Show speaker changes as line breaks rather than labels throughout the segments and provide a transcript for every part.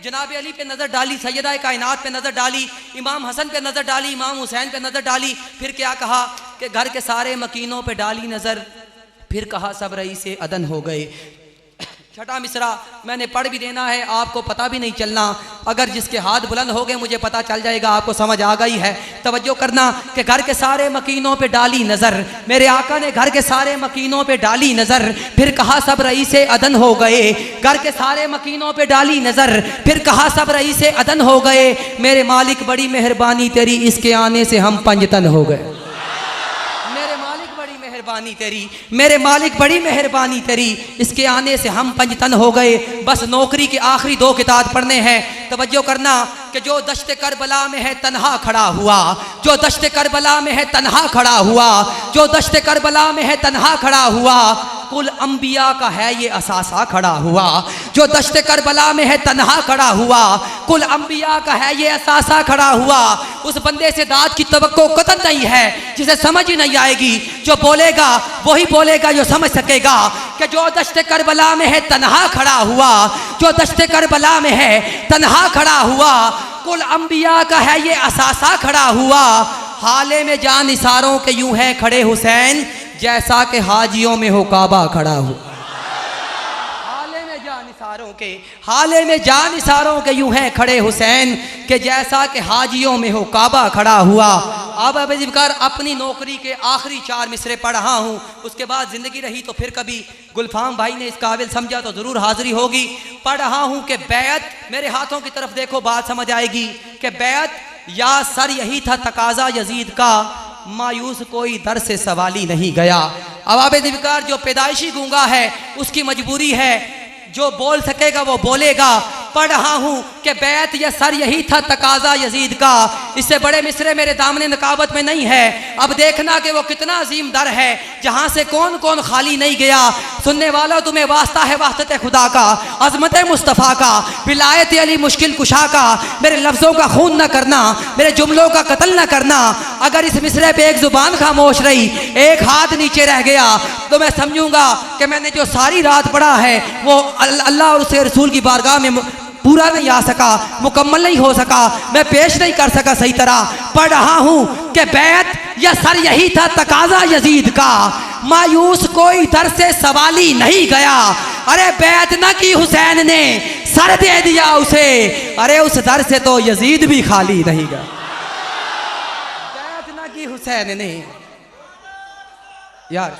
जनाब अली पे नज़र डाली, सैयदा कायनात पे नज़र डाली, इमाम हसन पे नज़र डाली, इमाम हुसैन पे नज़र डाली, फिर क्या कहा कि घर के सारे मकीनों पे डाली नज़र, फिर कहा सब रईसे अदन हो गए। छठा मिसरा मैंने पढ़ भी देना है, आपको पता भी नहीं चलना, अगर जिसके हाथ बुलंद हो गए मुझे पता चल जाएगा, आपको समझ आ गई है। तवज्जो करना कि घर के सारे मकीनों पे डाली नज़र, मेरे आका ने घर के सारे मकीनों पे डाली नज़र, फिर कहा सब रईसे अदन हो गए। घर के सारे मकीनों पे डाली नज़र, फिर कहा सब रईसे अदन हो गए। मेरे मालिक बड़ी मेहरबानी तेरी, इसके आने से हम पंजतन हो गए। तेरी मेरे मालिक बड़ी मेहरबानी तेरी, इसके आने से हम पंजतन हो गए। बस नौकरी के आखिरी 2 किताब पढ़ने हैं। तवज्जो करना कि जो दश्त करबला में है तन्हा खड़ा हुआ, जो दश्त करबला में है तन्हा खड़ा हुआ, जो दश्त करबला में है तन्हा खड़ा हुआ, कुल अंबिया का है ये असासा खड़ा हुआ। जो दश्त करबला में है तन्हा खड़ा हुआ, कुल अंबिया का है ये असासा खड़ा हुआ। उस बंदे से दाद की तवक्को कतई नहीं है जिसे समझ ही नहीं आएगी, जो बोलेगा वही बोलेगा जो समझ सकेगा कि जो दश्त करबला में है तन्हा खड़ा हुआ, जो दश्त करबला में है तन्हा खड़ा हुआ, कुल अंबिया का है ये असासा खड़ा हुआ। हाले में जान इशारों के यूं है खड़े हुसैन, जैसा कि हाजियों में हो काबा खड़ा हो। हाले में जान इशारों के यूं है खड़े हुसैन, के जैसा कि हाजियों में हो काबा खड़ा हुआ। अब अपनी नौकरी के आखिरी 4 मिसरे पढ़ रहा हूँ, उसके बाद जिंदगी रही तो फिर कभी गुलफाम भाई ने इस काबिल समझा तो जरूर हाजिरी होगी। पढ़ रहा हूँ कि बैत, मेरे हाथों की तरफ देखो बात समझ आएगी, कि बैत या सर यही था तकाजा यजीद का, मायूस कोई दर से सवाली नहीं गया। अवाब दिवकार जो पैदाइशी गूंगा है उसकी मजबूरी है, जो बोल सकेगा वो बोलेगा। पढ़ रहा हूँ कि बैत या सर यही था तकाजा यजीद का, इससे बड़े मिसरे मेरे दामने नकाबत में नहीं है। अब देखना कि वो कितना अजीम दर है जहाँ से कौन कौन खाली नहीं गया। सुनने वालों तुम्हें वास्ता है वास्ते खुदा का, अजमत मुस्तफ़ा का, विलायत अली मुश्किल कुशा का, मेरे लफ्ज़ों का खून न करना, मेरे जुमलों का कत्ल न करना। अगर इस मिसरे पे एक ज़ुबान खामोश रही, एक हाथ नीचे रह गया, तो मैं समझूंगा कि मैंने जो सारी रात पढ़ा है वो अल्लाह और उसके रसूल की बारगाह में पूरा नहीं आ सका, मुकम्मल नहीं हो सका, मैं पेश नहीं कर सका सही तरह। पढ़ रहा हूँ कि बैत या सर यही था तकाजा यजीद का, मायूस कोई दर से सवाली नहीं गया। अरे बैत न की हुसैन ने, सर दे दिया उसे, अरे उस दर से तो यजीद भी खाली नहीं गया। बैत न की हुसैन ने, यार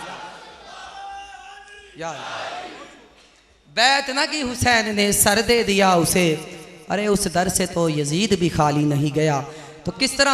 बैत न की हुसैन ने, सर दे दिया उसे, अरे उस दर से तो यजीद भी खाली नहीं गया। तो किस तरह